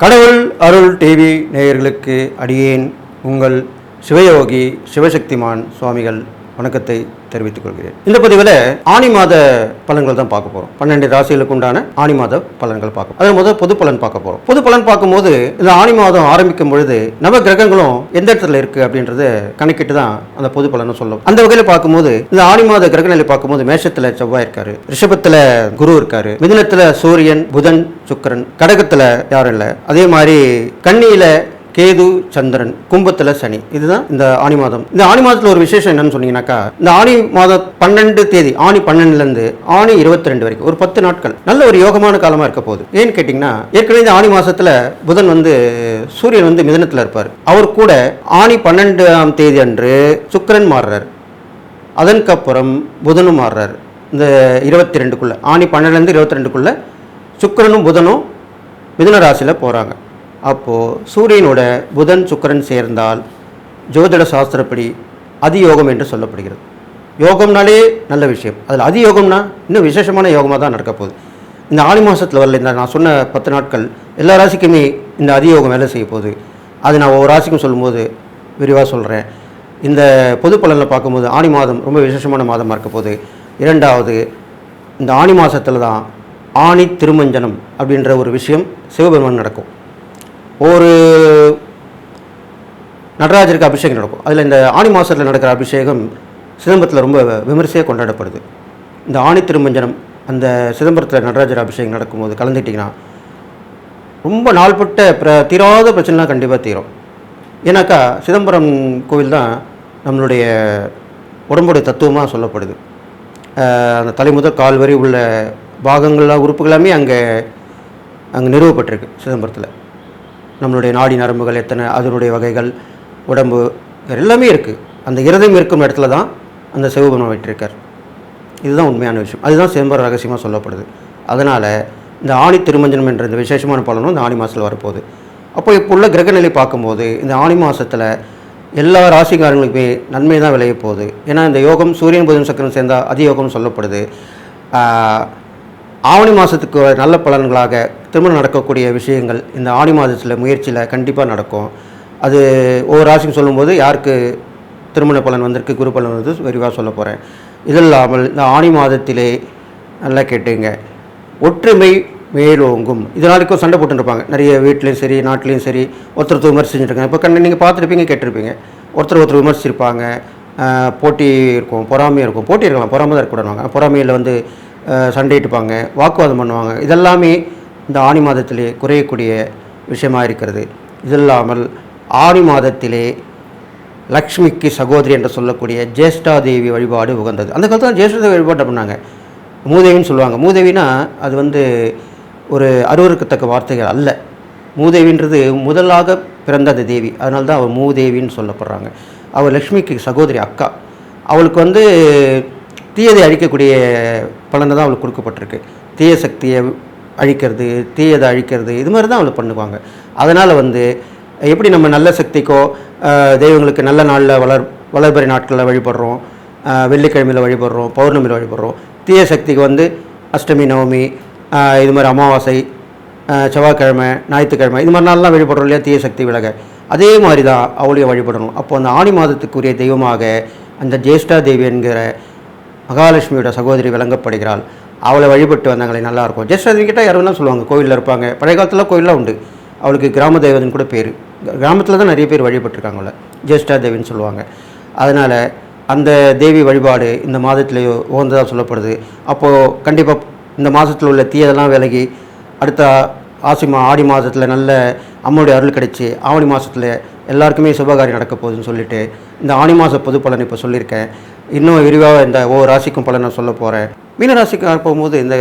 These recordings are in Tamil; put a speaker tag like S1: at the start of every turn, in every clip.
S1: கடவுள் அருள் டிவி நேயர்களுக்கு அடியேன் உங்கள் சிவயோகி சிவசக்திமான் சுவாமிகள் வணக்கத்தை தெரிவித்துக் கொள்கிறேன். இந்த பதிவில் ஆனி மாத பலன்கள் தான் பார்க்க போகிறோம். 12 ராசிகளுக்கு உண்டான ஆனி மாத பலன்கள் பார்க்க அதில் முதல் பொது பலன் பார்க்க போகிறோம். பொது பலன் பார்க்கும்போது இந்த ஆனி மாதம் ஆரம்பிக்கும் பொழுது நவ கிரகங்களும் எந்த இடத்துல இருக்குது அப்படின்றத கணக்கிட்டு தான் அந்த பொது பலனும் சொல்லும். அந்த வகையில் பார்க்கும்போது இந்த ஆனி மாத கிரகநிலை பார்க்கும்போது மேஷத்தில் செவ்வாய் இருக்காரு, ரிஷபத்தில் குரு இருக்காரு, மிதுனத்தில் சூரியன் புதன் சுக்கிரன், கடகத்தில் யாரும் இல்லை, அதே மாதிரி கன்னியில கேது சந்திரன், கும்பத்தில் சனி. இதுதான் இந்த ஆனி மாதம். இந்த ஆனி மாதத்தில் ஒரு விசேஷம் என்னன்னு சொன்னீங்கன்னாக்கா, இந்த ஆனி மாதம் 12 தேதி ஆனி 12லேருந்து ஆனி 22 வரைக்கும் ஒரு 10 நாட்கள் நல்ல ஒரு யோகமான காலமாக இருக்க போகுது. ஏன்னு கேட்டிங்கன்னா, ஏற்கனவே இந்த ஆனி மாதத்தில் புதன் சூரியன் மிதுனத்தில் இருப்பார். அவர் கூட ஆனி 12ஆம் தேதி அன்று சுக்கிரன் மாறுறார். அதற்கப்புறம் புதனும் மாறுறார். இந்த 22க்குள்ள ஆனி 12லேருந்து 22க்குள்ள சுக்கிரனும் புதனும் மிதுன ராசியில் போகிறாங்க. அப்போது சூரியனோட புதன் சுக்கிரன் சேர்ந்தால் ஜோதிட சாஸ்திரப்படி அதியோகம் என்று சொல்லப்படுகிறது. யோகம்னாலே நல்ல விஷயம், அதில் அதியோகம்னா இன்னும் விசேஷமான யோகமாக தான் நடக்க போகுது. இந்த ஆனி மாதத்தில் வரல இந்த நான் சொன்ன 10 நாட்கள் எல்லா ராசிக்குமே இந்த அதியோகம் வேலை செய்ய போகுது. அது நான் ஒவ்வொரு ராசிக்கும் சொல்லும்போது விரிவாக சொல்கிறேன். இந்த பொது பலனில் பார்க்கும்போது ஆனி மாதம் ரொம்ப விசேஷமான மாதமாக இருக்க போகுது. இரண்டாவது, இந்த ஆனி மாதத்தில் தான் ஆனி திருமஞ்சனம் அப்படின்ற ஒரு விஷயம் சிவபெருமான் நடக்கும். ஒரு நடராஜருக்கு அபிஷேகம் நடக்கும். அதில் இந்த ஆனி மாதத்தில் நடக்கிற அபிஷேகம் சிதம்பரத்தில் ரொம்ப விமர்சையாக கொண்டாடப்படுது. இந்த ஆனி திருமஞ்சனம் அந்த சிதம்பரத்தில் நடராஜர் அபிஷேகம் நடக்கும்போது கலந்துக்கிட்டிங்கன்னா ரொம்ப நாள்பட்ட தீராத பிரச்சனைலாம் கண்டிப்பாக தீரும். ஏன்னாக்கா சிதம்பரம் கோவில் தான் நம்மளுடைய உடம்புடைய தத்துவமாக சொல்லப்படுது. அந்த தலை முதல் கால் வரை உள்ள பாகங்கள்லாம் உறுப்புகளாமே அங்கே நிறுவப்பட்டிருக்கு சிதம்பரத்தில். நம்மளுடைய நாடி நரம்புகள் எத்தனை, அதனுடைய வகைகள், உடம்பு எல்லாமே இருக்குது. அந்த இருதயம் இருக்கும் இடத்துல தான் அந்த சிவபெருமான் விட்டிருக்கார். இதுதான் உண்மையான விஷயம். அதுதான் சிதம்பரம் ரகசியமாக சொல்லப்படுது. அதனால் இந்த ஆனி திருமஞ்சனம் என்ற இந்த விசேஷமான பலனும் இந்த ஆனி மாதத்தில் வரப்போகுது. அப்போ இப்போ உள்ள கிரகநிலை பார்க்கும்போது இந்த ஆனி மாதத்தில் எல்லா ராசிக்காரங்களுக்குமே நன்மை தான் விளைய போகுது. ஏன்னா இந்த யோகம் சூரியன் புதன் சக்கரம் சேர்ந்தால் அதியோகம்னு சொல்லப்படுது. ஆவணி மாதத்துக்கு நல்ல பலன்களாக திருமணம் நடக்கக்கூடிய விஷயங்கள் இந்த ஆனி மாதத்தில் முயற்சியில் கண்டிப்பாக நடக்கும். அது ஒவ்வொரு ராசிக்கும் சொல்லும்போது யாருக்கு திருமண பலன் வந்திருக்கு, குரு பலன் வந்து விரிவாக சொல்ல போகிறேன். இது இல்லாமல் இந்த ஆனி மாதத்திலே நல்லா கேட்டுங்க, ஒற்றுமை மேலோங்கும். இதனாலுக்கும் சண்டை போட்டுருப்பாங்க நிறைய வீட்லேயும் சரி நாட்டிலையும் சரி, ஒருத்தர் விமர்சிச்சுருக்காங்க. இப்போ நீங்கள் பார்த்துருப்பீங்க, கேட்டிருப்பீங்க, ஒருத்தர் விமர்சிச்சிருப்பாங்க. போட்டி இருக்கும், பொறாமையாக இருக்கும். போட்டி இருக்கலாம், பொறாமை தான் இருக்கக்கூடாது. பொறாமையில் சண்டையிட்டுப்பாங்க, வாக்குவாதம் பண்ணுவாங்க. இதெல்லாமே இந்த ஆனி மாதத்திலே குறையக்கூடிய விஷயமாக இருக்கிறது. இது இல்லாமல் ஆனி மாதத்திலே லக்ஷ்மிக்கு சகோதரி என்று சொல்லக்கூடிய ஜேஷ்டாதேவி வழிபாடு உகந்தது. அந்த காலத்தில் ஜேஷ்டாதேவி வழிபாடு பண்ணாங்க. மூதேவின்னு சொல்லுவாங்க. மூதேவினா அது ஒரு அருவருக்கத்தக்க வார்த்தைகள் அல்ல. மூதேவின்றது முதலாக பிறந்த அந்த தேவி, அதனால தான் அவள் மூதேவின்னு சொல்லப்படுறாங்க. அவள் லக்ஷ்மிக்கு சகோதரி, அக்கா. அவளுக்கு தீயதை அழிக்கக்கூடிய பலனை தான் அவளுக்கு கொடுக்கப்பட்டிருக்கு. தீய சக்தியை அழிக்கிறது, தீயதை அழிக்கிறது, இது மாதிரி தான் அவளுக்கு பண்ணுவாங்க. அதனால் எப்படி நம்ம நல்ல சக்திக்கோ தெய்வங்களுக்கு நல்ல நாளில் வளர்பிறை நாட்களில் வழிபடுறோம், வெள்ளிக்கிழமையில் வழிபடுறோம், பௌர்ணமியில் வழிபடுறோம். தீய சக்திக்கு அஷ்டமி நவமி, இது மாதிரி அமாவாசை, செவ்வாய்க்கிழமை, ஞாயிற்றுக்கிழமை, இது மாதிரி நாள்லாம் வழிபடுறோம் இல்லையா, தீய சக்தி விலக. அதே மாதிரி தான் அவளையும் வழிபடணும். அப்போது அந்த ஆனி மாதத்துக்குரிய தெய்வமாக அந்த ஜேஷ்டா தேவி என்கிற மகாலட்சுமியோட சகோதரி விளங்கப்படுகிறாள். அவளை வழிபட்டு வந்தாங்களே நல்லாயிருக்கும். ஜேஷ்டாதேவி கிட்ட யாரும் சொல்லுவாங்க, கோவிலில் இருப்பாங்க. பழைய காலத்தில் கோயிலெலாம் உண்டு. அவளுக்கு கிராம தெய்வத்தின் கூட பேர். கிராமத்தில் தான் நிறைய பேர் வழிபட்டுருக்காங்கள, ஜேஷ்டாதேவின்னு சொல்லுவாங்க. அதனால் அந்த தேவி வழிபாடு இந்த மாதத்துலேயோ உகந்ததாக சொல்லப்படுது. அப்போது கண்டிப்பாக இந்த மாதத்தில் உள்ள தீயதெல்லாம் விலகி அடுத்த ஆடி மாதத்தில் நல்ல அம்மனுடைய அருள் கிடைச்சி ஆவணி மாதத்தில் எல்லாருக்குமே சுபகாரியம் நடக்க போகுதுன்னு சொல்லிட்டு இந்த ஆனி மாத பொது பலன் இப்போ சொல்லியிருக்கேன். இன்னும் விரிவாக இந்த ஒவ்வொரு ராசிக்கும் பலன் நான் சொல்ல போகிறேன். மீன ராசிக்கு போகும்போது இந்த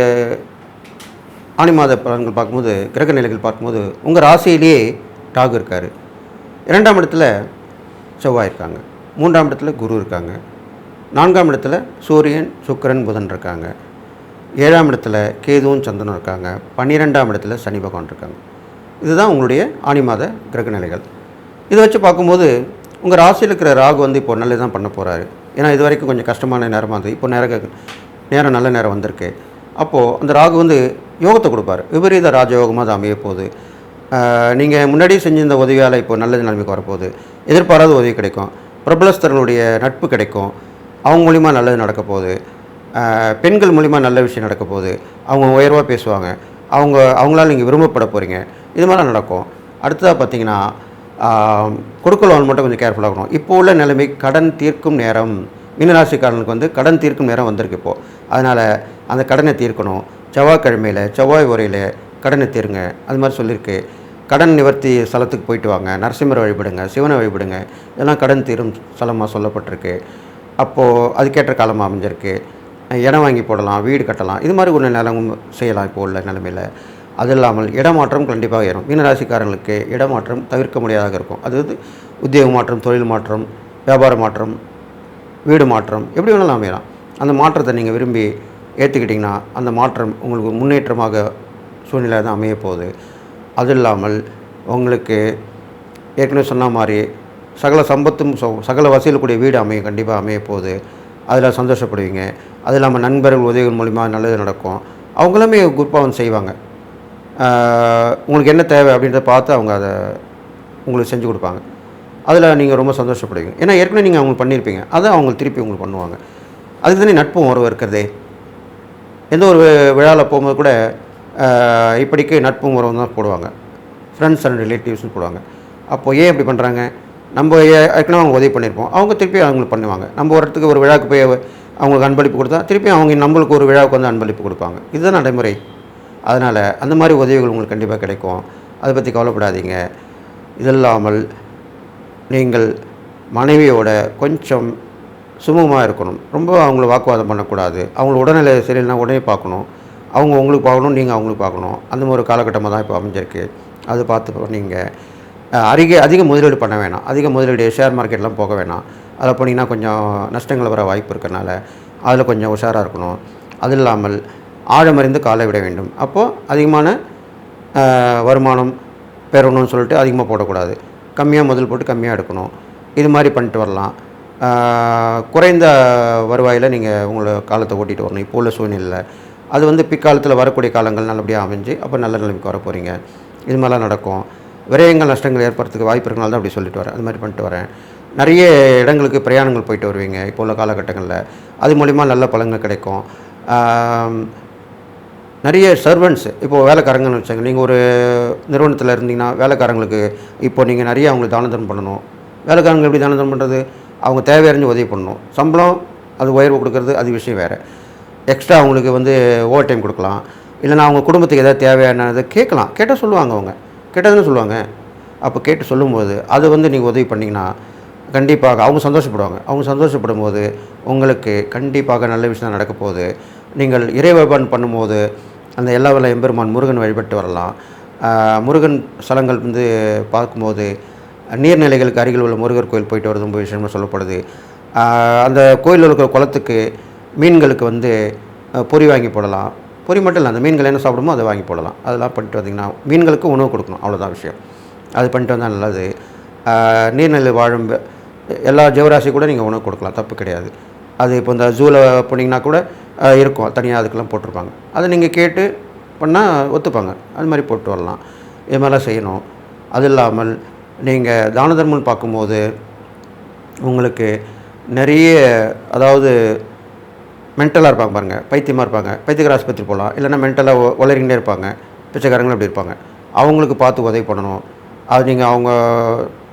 S1: ஆனி மாத பலன்கள் பார்க்கும்போது, கிரக நிலைகள் பார்க்கும்போது உங்கள் ராசியிலேயே ராகு இருக்கார், 2ஆம் இடத்துல செவ்வாய் இருக்காங்க, 3ஆம் இடத்துல குரு இருக்காங்க, 4ஆம் இடத்துல சூரியன் சுக்கிரன் புதன் இருக்காங்க, 7ஆம் இடத்துல கேதுவும் சந்திரனும் இருக்காங்க, 12ஆம் இடத்துல சனி பகவான் இருக்காங்க. இதுதான் உங்களுடைய ஆனி மாத கிரக நிலைகள். இதை வச்சு பார்க்கும்போது உங்கள் ராசியில் இருக்கிற ராகு இப்போ நல்லது தான் பண்ண போகிறாரு. ஏன்னா இது வரைக்கும் கொஞ்சம் கஷ்டமான நேரமாக இருந்தது. இப்போ நேரம் நல்ல நேரம் வந்திருக்கு. அப்போது அந்த ராகு யோகத்தை கொடுப்பார். விபரீத ராஜயோகமாக அது அமைய போகுது. நீங்கள் முன்னாடி செஞ்சிருந்த உதவியால் இப்போ நல்ல நிலைமைக்கு வரப்போகுது. எதிர்பாராத உதவி கிடைக்கும். பிரபலஸ்தர்களுடைய நட்பு கிடைக்கும். அவங்க மூலிமா நல்லது நடக்க போகுது. பெண்கள் மூலிமா நல்ல விஷயம் நடக்க போகுது. அவங்க உயர்வாக பேசுவாங்க. அவங்களால நீங்கள் விரும்பப்பட போகிறீங்க. இது மாதிரிலாம் நடக்கும். அடுத்ததாக பார்த்தீங்கன்னா, கொடுக்கல் வாங்கல் மட்டும் கொஞ்சம் கேர்ஃபுல்லாக இருக்கணும். இப்போ உள்ள நிலைமை கடன் தீர்க்கும் நேரம். மீனராசிக்காரனுக்கு வந்து கடன் தீர்க்கும் நேரம் வந்திருக்கு இப்போது. அதனால் அந்த கடனை தீர்க்கணும். செவ்வாய்க்கிழமையில் செவ்வாய் உரையில் கடனை தீருங்க. அது மாதிரி சொல்லியிருக்கு. கடன் நிவர்த்தி ஸ்தலத்துக்கு போயிட்டு வாங்க. நரசிம்மரை வழிபடுங்க, சிவனை வழிபடுங்க. இதெல்லாம் கடன் தீரும் ஸ்தலமாக சொல்லப்பட்டிருக்கு. அப்போது அதுக்கேற்ற காலமாக அமைஞ்சிருக்கு. இடம் வாங்கி போடலாம், வீடு கட்டலாம். இது மாதிரி ஒரு நிலமும் செய்யலாம் இப்போ உள்ள நிலைமையில். அது இல்லாமல் இடமாற்றம் கண்டிப்பாக ஏறும். மீனராசிக்காரங்களுக்கு இடமாற்றம் தவிர்க்க முடியாதாக இருக்கும். அது உத்தியோக மாற்றம், தொழில் மாற்றம், வியாபார மாற்றம், வீடு மாற்றம், எப்படி வேணாலும் அமையலாம். அந்த மாற்றத்தை நீங்கள் விரும்பி ஏற்றுக்கிட்டிங்கன்னா அந்த மாற்றம் உங்களுக்கு முன்னேற்றமாக சூழ்நிலை தான் அமைய போகுது. அது இல்லாமல் உங்களுக்கு ஏற்கனவே சொன்ன மாதிரி சகல சம்பத்தும் சகல வசதியில் வீடு அமையும், கண்டிப்பாக அமைய போகுது. அதில் சந்தோஷப்படுவீங்க. அது இல்லாமல் நண்பர்கள் உதவிகள் மூலிமா நல்லது நடக்கும். அவங்களுமே குரூப்பாக வந்து செய்வாங்க. உங்களுக்கு என்ன தேவை அப்படின்றத பார்த்து அவங்க அதை உங்களுக்கு செஞ்சு கொடுப்பாங்க. அதில் நீங்கள் ரொம்ப சந்தோஷப்படுவீங்க. ஏன்னா ஏற்கனவே நீங்கள் அவங்களுக்கு பண்ணியிருப்பீங்க. அதை அவங்க திருப்பி உங்களுக்கு பண்ணுவாங்க. அதுக்கு தானே நட்பும் உறவு இருக்கிறதே. எந்த ஒரு விழாவில் போகும்போது கூட இப்படிக்கு நட்பும் உறவு தான் போடுவாங்க. ஃப்ரெண்ட்ஸ் அண்ட் ரிலேட்டிவ்ஸ்னு போடுவாங்க. அப்போது ஏன் இப்படி பண்ணுறாங்க? நம்ம ஏற்கனவே அவங்க உதவி பண்ணியிருப்போம். அவங்க திருப்பி அவங்களுக்கு பண்ணுவாங்க. நம்ம ஒரு இடத்துக்கு ஒரு விழாவுக்கு போய் அவங்களுக்கு அன்பளிப்பு கொடுத்தா திருப்பி அவங்க நம்மளுக்கு ஒரு விழாவுக்கு வந்து அன்பளிப்பு கொடுப்பாங்க. இதுதான் நடைமுறை. அதனால் அந்த மாதிரி உதவிகள் உங்களுக்கு கண்டிப்பாக கிடைக்கும். அதை பற்றி கவலைப்படாதீங்க. இது இல்லாமல் நீங்கள் மனைவியோட கொஞ்சம் சுமூகமாக இருக்கணும். ரொம்ப அவங்கள வாக்குவாதம் பண்ணக்கூடாது. அவங்கள உடல்நிலை சரியில்லைனா உடனே பார்க்கணும். அவங்க உங்களுக்கு பார்க்கணும், நீங்கள் அவங்களுக்கு பார்க்கணும். அந்த மாதிரி ஒரு காலகட்டமாக தான் இப்போ அமைஞ்சிருக்கு. அது பார்த்து நீங்கள் அதிக முதலீடு பண்ண வேணாம். அதிக முதலீடு ஷேர் மார்க்கெட்லாம் போக வேணாம். அதில் போனீங்கன்னா கொஞ்சம் நஷ்டங்கள் வர வாய்ப்பு இருக்கிறனால அதில் கொஞ்சம் உஷாராக இருக்கணும். அது இல்லாமல் ஆழமறிந்து காலை விட வேண்டும். அப்போது அதிகமான வருமானம் பெறணும்னு சொல்லிட்டு அதிகமாக போடக்கூடாது. கம்மியாக முதல் போட்டு கம்மியாக எடுக்கணும். இது மாதிரி பண்ணிட்டு வரலாம். குறைந்த வருவாயில் நீங்கள் உங்களை காலத்தை ஓட்டிகிட்டு வரணும் இப்போ உள்ள சூழ்நிலையில். அது வந்து பிற்காலத்தில் வரக்கூடிய காலங்கள் நல்லபடியாக அமைஞ்சு அப்போ நல்ல நிலைமைக்கு வர போகிறீங்க. இது மாதிரிலாம் நடக்கும். விரயங்கள் நஷ்டங்கள் ஏற்படுறதுக்கு வாய்ப்பு இருக்கனால தான் அப்படி சொல்லிட்டு வரேன். அது மாதிரி பண்ணிட்டு வரேன். நிறைய இடங்களுக்கு பிரயாணங்கள் போயிட்டு வருவீங்க இப்போ உள்ள காலகட்டங்களில். அது மூலிமா நல்ல பலன்கள் கிடைக்கும். நிறைய சர்வெண்ட்ஸ் இப்போது வேலைக்காரங்கன்னு வச்சாங்க. நீங்கள் ஒரு நிறுவனத்தில் இருந்தீங்கன்னா வேலைக்காரங்களுக்கு இப்போ நீங்கள் நிறைய அவங்களுக்கு தான தர்மம் பண்ணணும். வேலைக்காரங்க எப்படி தான தர்மம் பண்ணுறது? அவங்க தேவையறிஞ்சு உதவி பண்ணணும். சம்பளம் அது உயர்வு கொடுக்குறது அது விஷயம் வேறு. எக்ஸ்ட்ரா அவங்களுக்கு வந்து ஓவர் டைம் கொடுக்கலாம். இல்லைனா அவங்க குடும்பத்துக்கு எதாவது தேவையானதை கேட்கலாம். கேட்டால் சொல்லுவாங்க. அவங்க கேட்டதுன்னு சொல்லுவாங்க. அப்போ கேட்டு சொல்லும்போது அது வந்து நீங்கள் உதவி பண்ணிங்கன்னா கண்டிப்பாக அவங்க சந்தோஷப்படுவாங்க. அவங்க சந்தோஷப்படும் போது உங்களுக்கு கண்டிப்பாக நல்ல விஷயம் நடக்க போகுது. நீங்கள் இறை வழிபாடு பண்ணும்போது அந்த எல்லா வல்ல எம்பெருமான் முருகன் வழிபட்டு வரலாம். முருகன் ஸ்தலங்கள் வந்து பார்க்கும்போது நீர்நிலைகளுக்கு அருகில் உள்ள முருகர் கோயில் போயிட்டு வரது ரொம்ப விஷயமாக சொல்லப்படுது. அந்த கோயிலில் இருக்கிற குளத்துக்கு மீன்களுக்கு வந்து பொறி வாங்கி போடலாம். பொறி மட்டும் இல்லை, அந்த மீன்கள் என்ன சாப்பிடுமோ அதை வாங்கி போடலாம். அதெல்லாம் பண்ணிட்டு வந்திங்கன்னா மீன்களுக்கு உணவு கொடுக்கணும். அவ்வளோதான் விஷயம். அது பண்ணிட்டு வந்தால் நல்லது. நீர்நிலை வாழும் எல்லா ஜீவராசி கூட நீங்கள் உணவு கொடுக்கலாம், தப்பு கிடையாது. அது இப்போ இந்த ஜூவில் போனீங்கன்னா கூட இருக்கும், தனியாக அதுக்கெல்லாம் போட்டிருப்பாங்க. அதை நீங்கள் கேட்டு பண்ணால் ஒத்துப்பாங்க. அது மாதிரி போட்டு வரலாம். இது மாதிரிலாம் செய்யணும். அது இல்லாமல் நீங்கள் தான தர்மம்னு பார்க்கும்போது உங்களுக்கு நிறைய அதாவது மென்டலாக இருப்பாங்க பாருங்கள், பைத்தியமாக இருப்பாங்க. பைத்தியக்கார ஆஸ்பத்திரி போகலாம். இல்லைன்னா மென்டலாக உளறிகிட்டே இருப்பாங்க. பிச்சைக்காரங்களும் அப்படி இருப்பாங்க. அவங்களுக்கு பார்த்து உதவி பண்ணணும். அது நீங்கள் அவங்க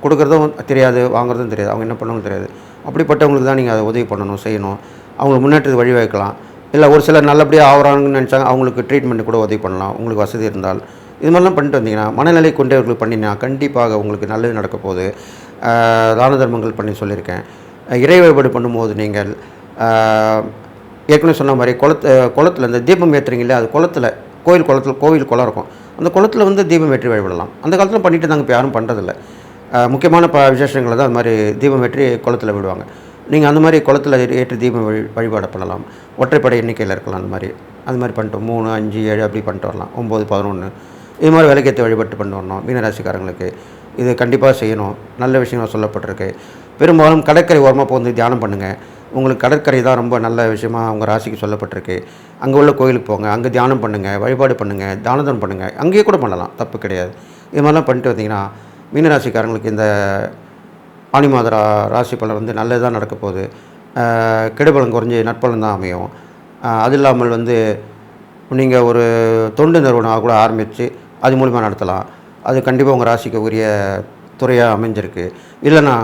S1: கொடுக்குறதும் தெரியாது, வாங்குறதும் தெரியாது, அவங்க என்ன பண்ணவும் தெரியாது. அப்படிப்பட்டவங்களுக்கு தான் நீங்கள் அதை உதவி பண்ணணும், செய்யணும். அவங்களுக்கு முன்னேற்றத்துக்கு வழி வைக்கலாம். இல்லை ஒரு சிலர் நல்லபடியாக ஆகிறாங்கன்னு நினச்சாங்க, அவங்களுக்கு ட்ரீட்மெண்ட் கூட உதவி பண்ணலாம் உங்களுக்கு வசதி இருந்தால். இது மாதிரிலாம் பண்ணிட்டு வந்தீங்கன்னா மனநிலை கொண்டவர்களுக்கு பண்ணினா கண்டிப்பாக உங்களுக்கு நல்லது நடக்க போகுது. தான தர்மங்கள் பண்ணி சொல்லியிருக்கேன். இறை வழிபாடு பண்ணும்போது நீங்கள் ஏற்கனவே சொன்ன மாதிரி குளத்தில் இந்த தீபம் ஏற்றுறீங்களே, அது குளத்தில் கோவில் குளம் இருக்கும். அந்த குளத்தில் வந்து தீபம் ஏற்றி வழிபடலாம். அந்த காலத்தில் பண்ணிட்டு தாங்க இப்போ யாரும் பண்ணுறதில்ல. முக்கியமான விசேஷங்களை தான் அது மாதிரி தீபம் ஏற்றி குளத்தில் விடுவாங்க. நீங்கள் அந்த மாதிரி குளத்தில் ஏற்றி தீபம் வழிபாடு பண்ணலாம். ஒற்றைப்படை எண்ணிக்கையில் இருக்கலாம். அது மாதிரி பண்ணிட்டு 3, 5, 7 அப்படி பண்ணிட்டு வரலாம். 9, 11 இது மாதிரி விளக்கேற்றி வழிபட்டு பண்ணி வரணும். மீனராசிக்காரங்களுக்கு இது கண்டிப்பாக செய்யணும். நல்ல விஷயங்கள் சொல்லப்பட்டிருக்கு. பெரும்பாலும் கடற்கரை ஓரமாக போந்து தியானம் பண்ணுங்கள். உங்களுக்கு கடற்கரை தான் ரொம்ப நல்ல விஷயமா உங்கள் ராசிக்கு சொல்லப்பட்டிருக்கு. அங்கே உள்ள கோயிலுக்கு போங்க, அங்கே தியானம் பண்ணுங்கள், வழிபாடு பண்ணுங்கள், தானதம் பண்ணுங்கள். அங்கேயே கூட பண்ணலாம், தப்பு கிடையாது. இது மாதிரிலாம் பண்ணிட்டு வந்தீங்கன்னா மீனராசிக்காரங்களுக்கு இந்த ஆனி மாத ராசி பலன் வந்து நல்லதாக நடக்க போகுது. கெடுபலன் குறைஞ்சி நற்பலன் தான் அமையும். அது இல்லாமல் வந்து நீங்கள் ஒரு தொண்டு நிறுவனம் கூட ஆரம்பித்து அது மூலிமா நடத்தலாம். அது கண்டிப்பாக உங்கள் ராசிக்கு உரிய துறையாக அமைஞ்சிருக்கு. இல்லைனா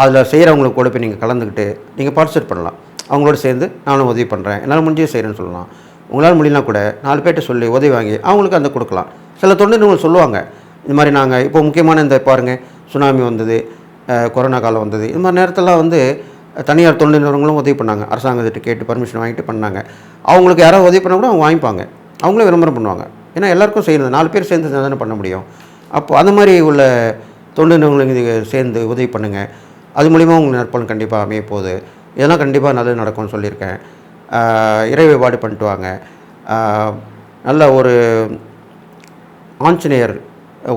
S1: அதில் செய்கிறவங்களுக்கு கூட போய் நீங்கள் கலந்துக்கிட்டு நீங்கள் பார்ட்டிசிபேட் பண்ணலாம். அவங்களோட சேர்ந்து நானும் உதவி பண்ணுறேன், என்னால் முடிஞ்சே செய்கிறேன்னு சொல்லலாம். உங்களால் முடியலாம் கூட 4 பேர்கிட்ட சொல்லி உதவி வாங்கி அவங்களுக்கு அந்த கொடுக்கலாம். சில தொண்டு நிறுவனம் சொல்லுவாங்க, இந்த மாதிரி நாங்கள் இப்போ முக்கியமான இந்த பாருங்கள் சுனாமி வந்தது, கொரோனா காலம் வந்தது, இது மாதிரி நேரத்திலாம் வந்து தனியார் தொண்டு நிறுவனங்களும் உதவி பண்ணாங்க. அரசாங்கத்திட்ட கேட்டு பர்மிஷன் வாங்கிட்டு பண்ணாங்க. அவங்களுக்கு யாராவது உதவி பண்ணால் கூட அவங்க வாங்கிப்பாங்க, அவங்களே விளம்பரம் பண்ணுவாங்க. ஏன்னா எல்லாேருக்கும் செய்யணும், 4 பேர் சேர்ந்து தானே பண்ண முடியும். அப்போது அந்த மாதிரி உள்ள தொண்டு நிறுவனங்களுக்கு சேர்ந்து உதவி பண்ணுங்கள். அது மூலிமா உங்களுக்கு நற்பலன் கண்டிப்பாக அமைய போகுது. இதெல்லாம் கண்டிப்பாக நல்லது நடக்கும்னு சொல்லியிருக்கேன். இறை வழிபாடு பண்ணிட்டு வாங்க. நல்ல ஒரு ஆஞ்சநேயர்,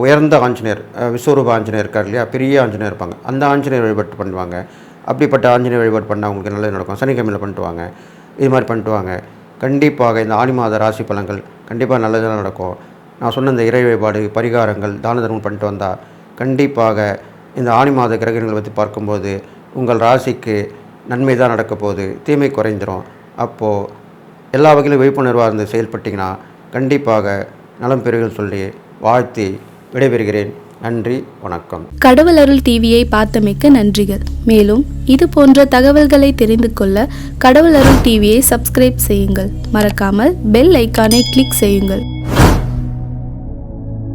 S1: உயர்ந்த ஆஞ்சநேயர், விஸ்வரூப ஆஞ்சநேயர் இருக்கார் இல்லையா, பெரிய ஆஞ்சநேயர் இருப்பாங்க, அந்த ஆஞ்சநேயர் வழிபாடு பண்ணுவாங்க. அப்படிப்பட்ட ஆஞ்சநேயர் வழிபாடு பண்ணால் அவங்களுக்கு நல்லது நடக்கும். சனிக்கிழமையில் பண்ணிட்டு வாங்க, இது மாதிரி பண்ணிட்டு வாங்க. கண்டிப்பாக இந்த ஆனி மாத ராசி பலன்கள் கண்டிப்பாக நல்லதாக நடக்கும். நான் சொன்ன இந்த இறை வழிபாடு, பரிகாரங்கள், தான தர்மம் பண்ணிட்டு வந்தால் கண்டிப்பாக இந்த ஆனி மாத கிரகங்களை பற்றி பார்க்கும்போது உங்கள் ராசிக்கு நன்மை தான் நடக்க போகுது, தீமை குறைஞ்சிரும். அப்போது எல்லா வகையிலும் விழிப்புணர்வாக இருந்து செயல்பட்டிங்கன்னா கண்டிப்பாக நலம் பெறுகள் சொல்லி வாழ்த்தி விடைபெறுகிறேன். நன்றி, வணக்கம்.
S2: கடவுள் அருள் டிவியை பார்த்தமைக்கு நன்றிகள். மேலும் இது போன்ற தகவல்களை தெரிந்து கொள்ள கடவுள் அருள் டிவியை சப்ஸ்கிரைப் செய்யுங்கள். மறக்காமல் பெல் ஐக்கானை கிளிக் செய்யுங்கள்.